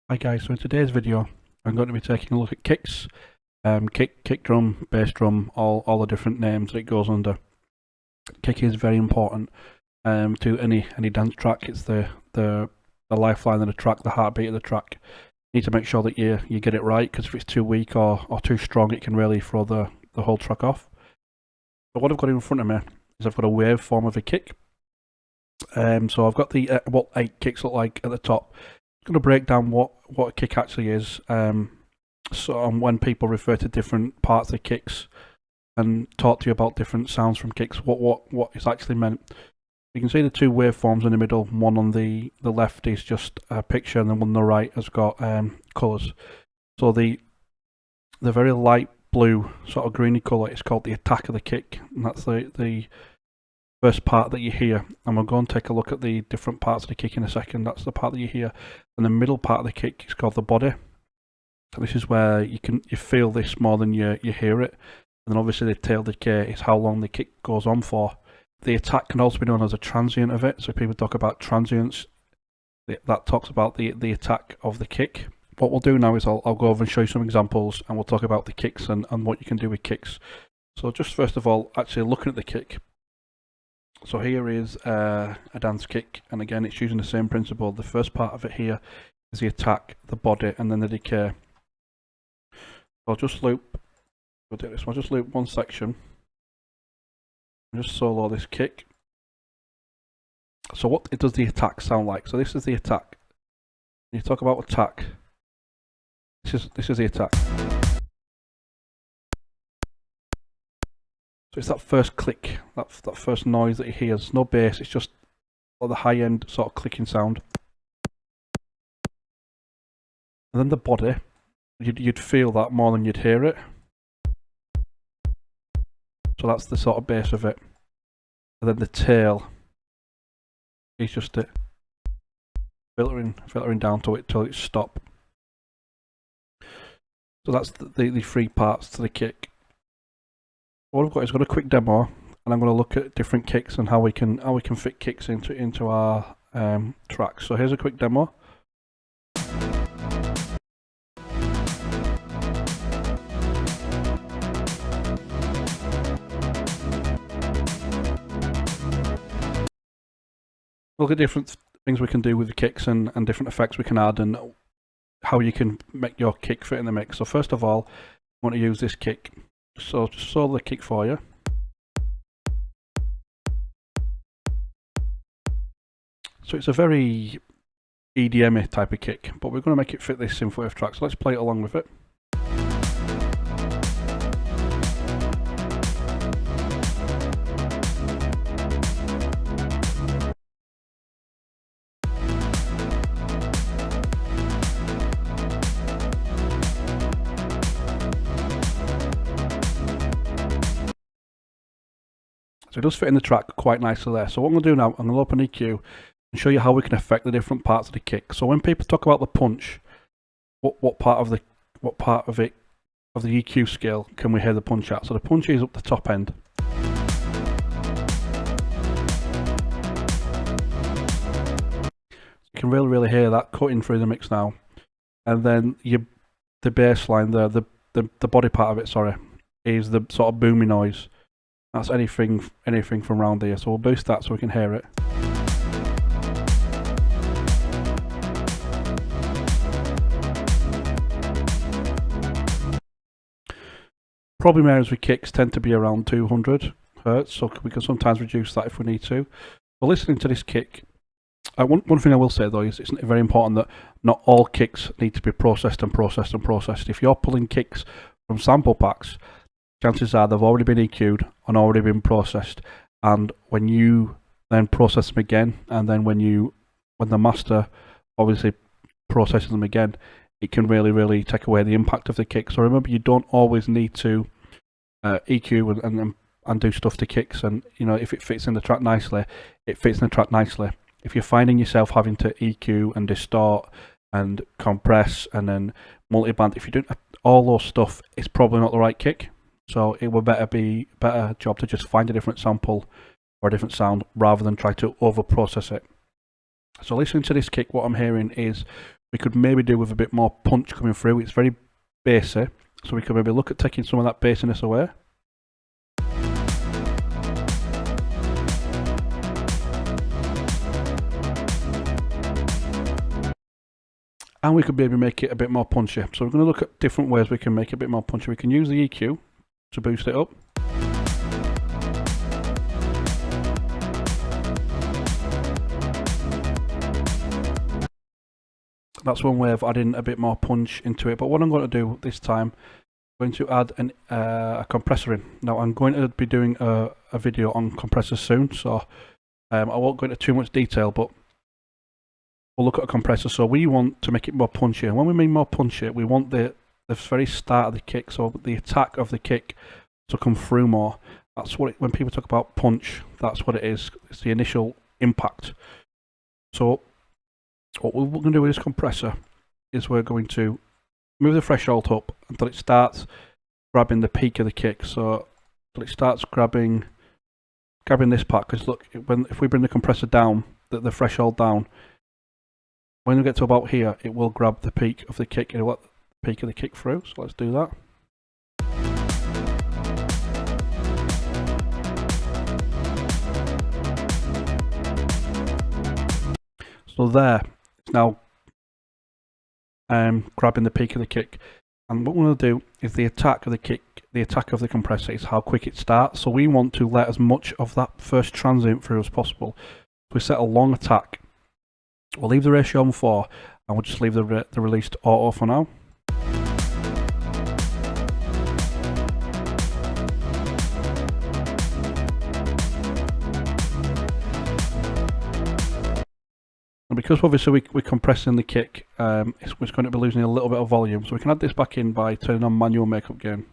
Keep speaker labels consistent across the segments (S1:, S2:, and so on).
S1: Hi guys, so in today's video I'm going to be taking a look at kicks, kick drum, bass drum, all the different names that it goes under. Kick is very important to any dance track. It's the lifeline of the track, the heartbeat of the track. You need to make sure that you get it right, because if it's too weak or too strong, it can really throw the whole track off. But what I've got in front of me is I've got a waveform of a kick. So I've got the what 8 kicks look like at the top. Going to break down what a kick actually is, so when people refer to different parts of kicks, and talk to you about different sounds from kicks, what is actually meant. You can see the two waveforms in the middle. One on the left is just a picture, and then one on the right has got colours. So the very light blue, sort of greeny colour, is called the attack of the kick, and that's the first part that you hear. And we'll go and take a look at the different parts of the kick in a second. That's the part that you hear. And the middle part of the kick is called the body. So this is where you feel this more than you hear it. And then obviously the tail decay is how long the kick goes on for. The attack can also be known as a transient of it. So people talk about transients, that talks about the attack of the kick. What we'll do now is I'll go over and show you some examples, and we'll talk about the kicks and what you can do with kicks. So just first of all, actually looking at the kick. So here is a dance kick, and again it's using the same principle. The first part of it here is the attack, the body, and then the decay. So I'll just loop, we'll do this, I'll just loop one section, and just solo this kick. So what does the attack sound like? So this is the attack. When you talk about attack, this is the attack. So it's that first click, that first noise that you hear. There's no bass, it's just the high end sort of clicking sound. And then the body, you'd feel that more than you'd hear it. So that's the sort of bass of it. And then the tail is just it, filtering down to it till it stops. So that's the three parts to the kick. What I've got is got a quick demo, and I'm going to look at different kicks and how we can fit kicks into our tracks. So here's a quick demo. Look at different things we can do with the kicks and different effects we can add, and how you can make your kick fit in the mix. So first of all, I want to use this kick. So just solo the kick for you. So it's a very EDM-y type of kick, but we're going to make it fit this Synthwave track. So let's play it along with it. So it does fit in the track quite nicely there. So what I'm going to do now, I'm going to open EQ and show you how we can affect the different parts of the kick. So when people talk about the punch, what part of the EQ scale can we hear the punch at? So the punch is up the top end. You can really hear that cutting through the mix now. And then the bass line there, the body part of it, sorry, is the sort of boomy noise. That's anything from around here. So we'll boost that so we can hear it. Problem areas with kicks tend to be around 200 Hz, so we can sometimes reduce that if we need to. But listening to this kick, one thing I will say though is it's very important that not all kicks need to be processed and processed and processed. If you're pulling kicks from sample packs, chances are they've already been EQ'd and already been processed. And when you then process them again, and then when the master obviously processes them again, it can really take away the impact of the kick. So remember, you don't always need to EQ and do stuff to kicks. And you know, if it fits in the track nicely, it fits in the track nicely. If you're finding yourself having to EQ and distort and compress and then multiband, if you're doing all those stuff, it's probably not the right kick. So it would be better job to just find a different sample or a different sound rather than try to over process it. So listening to this kick, what I'm hearing is we could maybe do with a bit more punch coming through. It's very bassy, so we could maybe look at taking some of that bassiness away. And we could maybe make it a bit more punchy. So we're going to look at different ways we can make it a bit more punchy. We can use the EQ to boost it up. That's one way of adding a bit more punch into it. But what I'm going to do this time, I'm going to add a compressor in. Now I'm going to be doing a video on compressors soon, so I won't go into too much detail, but we'll look at a compressor. So we want to make it more punchy, and when we mean more punchy, we want the very start of the kick, so the attack of the kick, to come through more. That's what when people talk about punch, that's what it is. It's the initial impact. So what we're going to do with this compressor is we're going to move the threshold up until it starts grabbing the peak of the kick. So until it starts grabbing this part, because look, if we bring the compressor down, the threshold down, when we get to about here, it will grab the peak of the kick and it'll let the peak of the kick through. So let's do that. So there, it's now grabbing the peak of the kick. And what we're going to do is the attack of the kick, the attack of the compressor is how quick it starts. So we want to let as much of that first transient through as possible. So we set a long attack. We'll leave the ratio on 4 and we'll just leave the release to auto for now. And because obviously we're compressing the kick, it's going to be losing a little bit of volume. So we can add this back in by turning on manual makeup gain.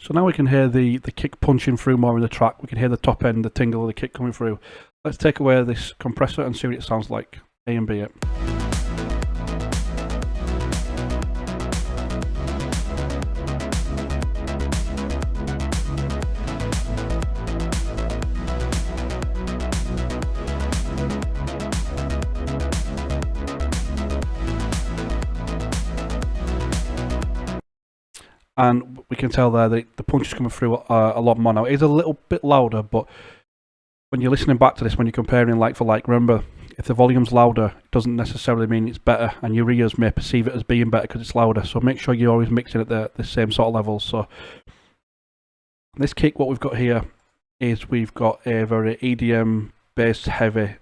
S1: So now we can hear the kick punching through more in the track. We can hear the top end, the tingle of the kick coming through. Let's take away this compressor and see what it sounds like. A and B it. And we can tell there that the punch is coming through a lot more now. It is a little bit louder, but when you're listening back to this, when you're comparing like for like, remember, if the volume's louder, it doesn't necessarily mean it's better, and your ears may perceive it as being better because it's louder. So make sure you're always mixing at the same sort of levels. So this kick, what we've got here is we've got a very EDM bass heavy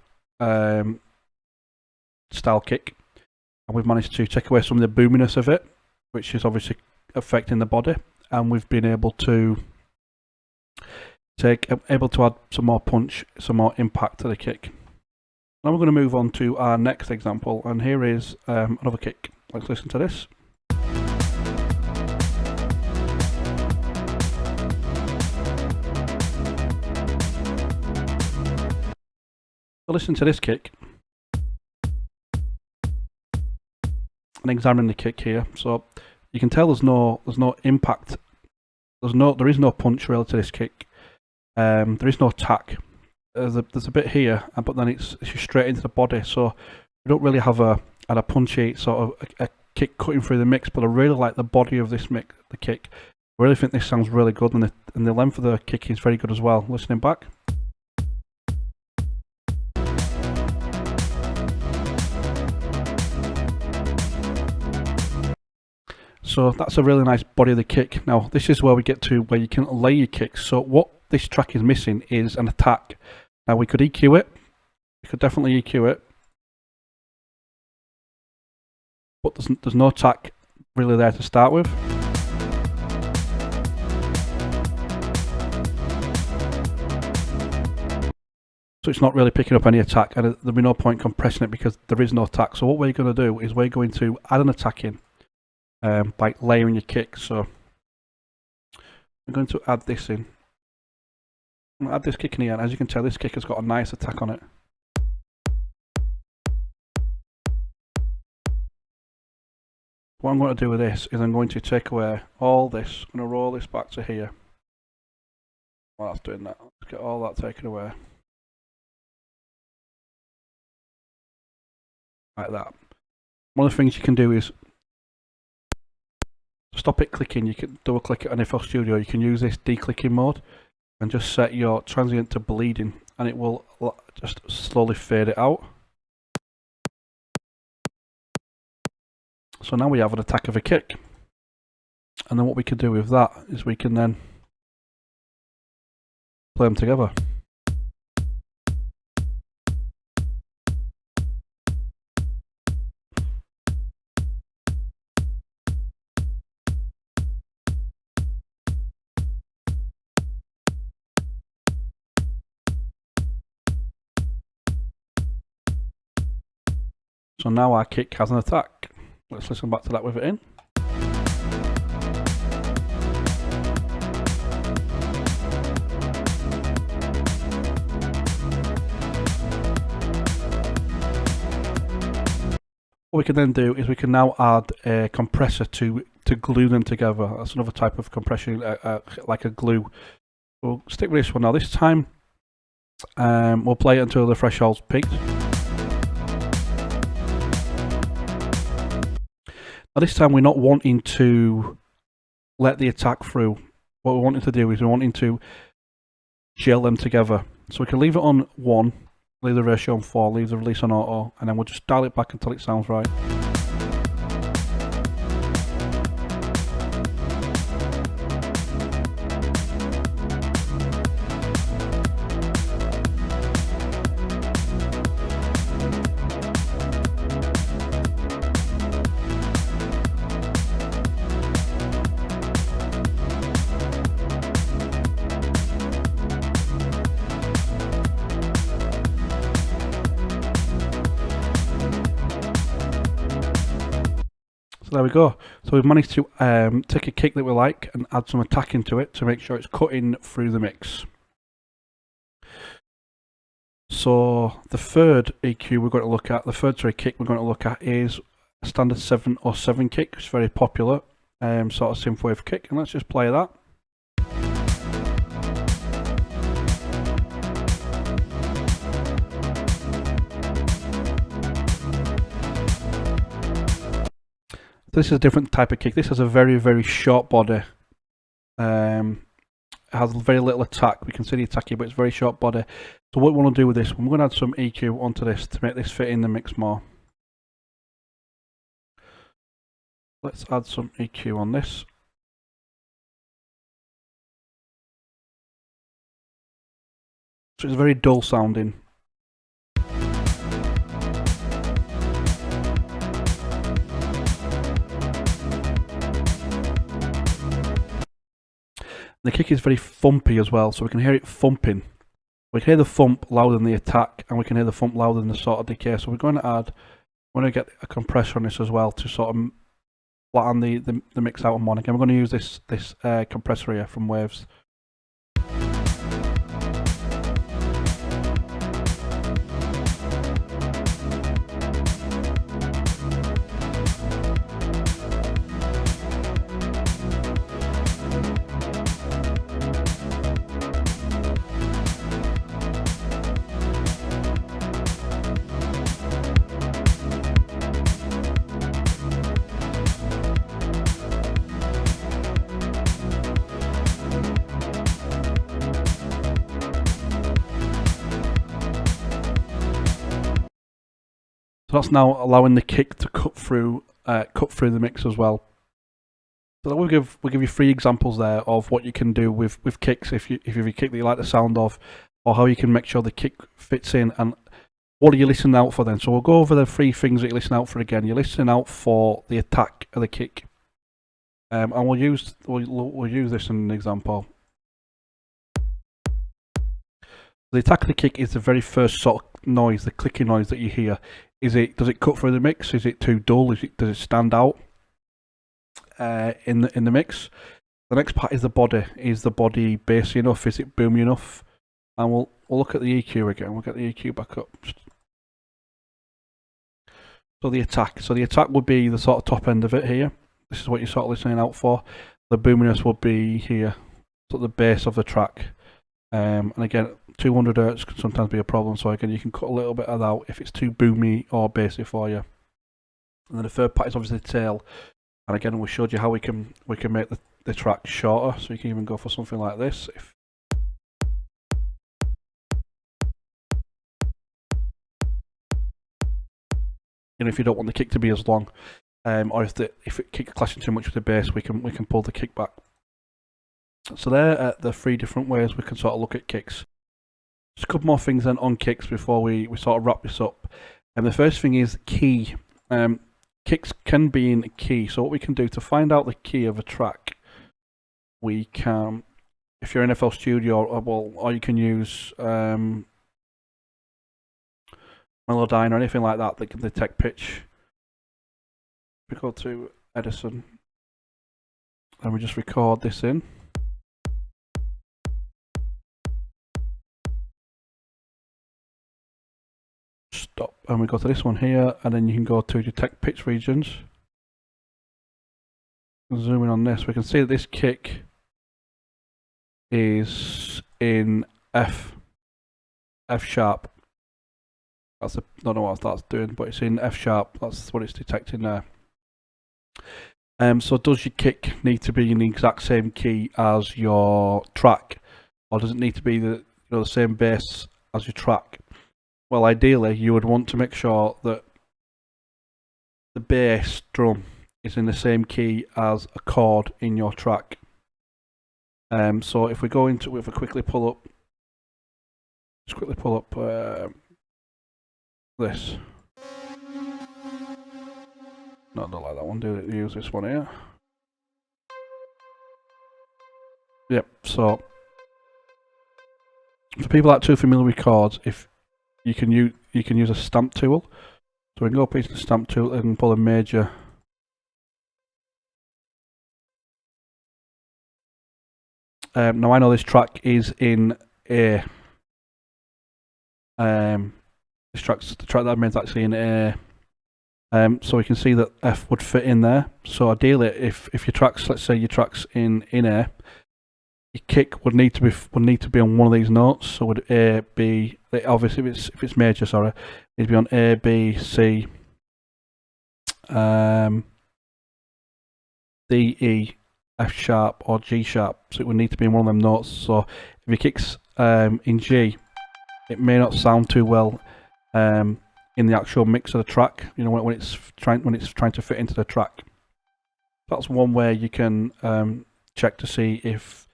S1: style kick, and we've managed to take away some of the boominess of it, which is obviously affecting the body, and we've been able to add some more punch, some more impact to the kick. Now we're going to move on to our next example, and here is another kick. Let's listen to this. So listen to this kick and examine the kick here. So you can tell there's no impact. There is no punch relative to this kick. There is no tack. There's a bit here, but then it's straight into the body. So we don't really have a punchy sort of a kick cutting through the mix. But I really like the body of this mix, the kick. I really think this sounds really good, and the length of the kick is very good as well. Listening back. So that's a really nice body of the kick. Now this is where we get to where you can lay your kicks. So what this track is missing is an attack. Now we could EQ it. We could definitely EQ it. But there's no attack really there to start with. So it's not really picking up any attack, and there'll be no point compressing it because there is no attack. So what we're going to do is we're going to add an attack in. By layering your kick. So I'm going to add this in. I'm going to add this kick in here, and as you can tell, this kick has got a nice attack on it. What I'm going to do with this is I'm going to take away all this. I'm going to roll this back to here. While that's doing that, let's get all that taken away. Like that. One of the things you can do is stop it clicking. You can double click it on FL Studio. You can use this declicking mode and just set your transient to bleeding, and it will just slowly fade it out. So now we have an attack of a kick. And then what we can do with that is we can then play them together. So now our kick has an attack. Let's listen back to that with it in. What we can then do is we can now add a compressor to glue them together. That's another type of compression, like a glue. We'll stick with this one now. This time we'll play it until the threshold's peaked. Now this time we're not wanting to let the attack through. What we're wanting to do is we're wanting to gel them together. So we can leave it on 1, leave the ratio on 4, leave the release on auto, and then we'll just dial it back until it sounds right. So there we go. So we've managed to take a kick that we like and add some attack into it to make sure it's cutting through the mix. So the third EQ we're going to look at, kick we're going to look at is a standard 707 kick. It's very popular, sort of synthwave kick, and let's just play that. This is a different type of kick. This has a very, very short body. It has very little attack. We can see the attack here, but it's very short body. So what we want to do with this one, we're going to add some EQ onto this to make this fit in the mix more. Let's add some EQ on this. So it's very dull sounding. The kick is very thumpy as well, so we can hear it thumping. We can hear the thump louder than the attack, and we can hear the thump louder than the sort of decay. So we're going to get a compressor on this as well to sort of flatten the mix out on one. Again, we're going to use this compressor here from Waves. So that's now allowing the kick to cut through the mix as well. So we'll give you 3 examples there of what you can do with kicks if you have a kick that you like the sound of, or how you can make sure the kick fits in, and what are you listening out for then. So we'll go over the 3 things that you listen out for again. You're listening out for the attack of the kick, and we'll use this in an example. The attack of the kick is the very first sort of noise, the clicking noise that you hear. Does it cut through the mix? Is it too dull? Does it stand out in the mix? The next part is the body. Is the body bassy enough? Is it boomy enough? And we'll look at the EQ again. We'll get the EQ back up. So the attack. So the attack would be the sort of top end of it here. This is what you're sort of listening out for. The boominess would be here, so the base of the track. And again, 200 Hz can sometimes be a problem. So again, you can cut a little bit of that out if it's too boomy or bassy for you. And then the third part is obviously the tail. And again, we showed you how we can make the track shorter. So you can even go for something like this. If you don't want the kick to be as long, or if it kick clashing too much with the bass, we can pull the kick back. So there are the 3 different ways we can sort of look at kicks. Just a couple more things then on kicks before we sort of wrap this up. And the first thing is key. Kicks can be in key. So what we can do to find out the key of a track, we can, if you're in FL Studio, or you can use Melodyne or anything like that can detect pitch. We go to Edison and we just record this in. Stop, and we go to this one here, and then you can go to detect pitch regions. Zoom in on this, we can see that this kick is in F sharp. Don't know what that's doing, but it's in F sharp. That's what it's detecting there. So does your kick need to be in the exact same key as your track, or does it need to be the same bass as your track? Well, ideally, you would want to make sure that the bass drum is in the same key as a chord in your track. So if we go into, if we quickly pull up, this. No, don't like that one. Use this one here. Yep. So for people that are too familiar with chords, if you can use a stamp tool. So we can go up into the stamp tool and pull a major. Now I know this track is in A. The track that I made is actually in A. So we can see that F would fit in there. So ideally, if your tracks, let's say your track's in A, your kick would need to be on one of these notes. So would A, B, obviously if it's major, sorry, it needs to be on A, B, C, D, E, F sharp, or G sharp. So it would need to be in one of them notes. So if your kick's in G, it may not sound too well in the actual mix of the track. When it's trying to fit into the track. That's one way you can check to see if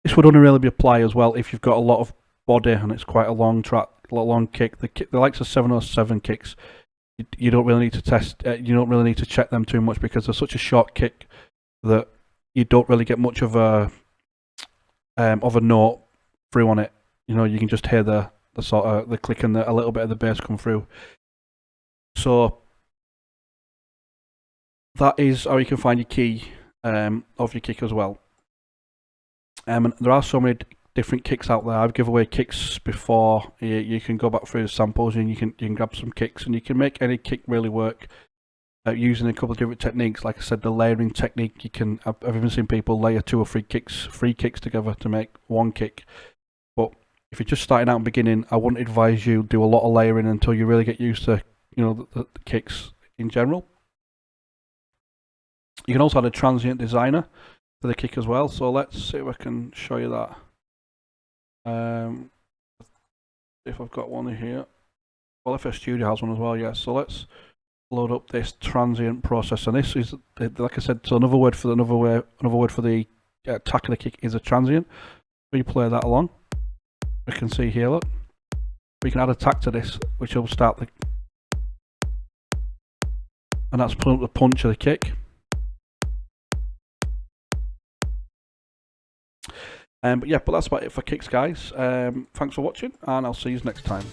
S1: this would only really apply as well if you've got a lot of body and it's quite a long track, a long kick. The likes of 707 kicks, you don't really need to test. You don't really need to check them too much because they're such a short kick that you don't really get much of a note through on it. You can just hear the sort of the click and a little bit of the bass come through. So that is how you can find your key of your kick as well. And there are so many different kicks out there. I've given away kicks before. You can go back through the samples and you can grab some kicks, and you can make any kick really work using a couple of different techniques. Like I said, the layering technique. I've even seen people layer 2 or 3 kicks together to make one kick. But if you're just starting out and beginning, I wouldn't advise you do a lot of layering until you really get used to the kicks in general. You can also add a transient designer for the kick as well. So let's see if I can show you that. If I've got one here. Well, FL Studio has one as well, yes. So let's load up this transient process, and this is, like I said, so another word for the attack of the kick is a transient. Replay that along. We can see here, look. We can add attack to this, which will start the, and that's pulling up the punch of the kick. But that's about it for kicks, guys. Thanks for watching, and I'll see you next time.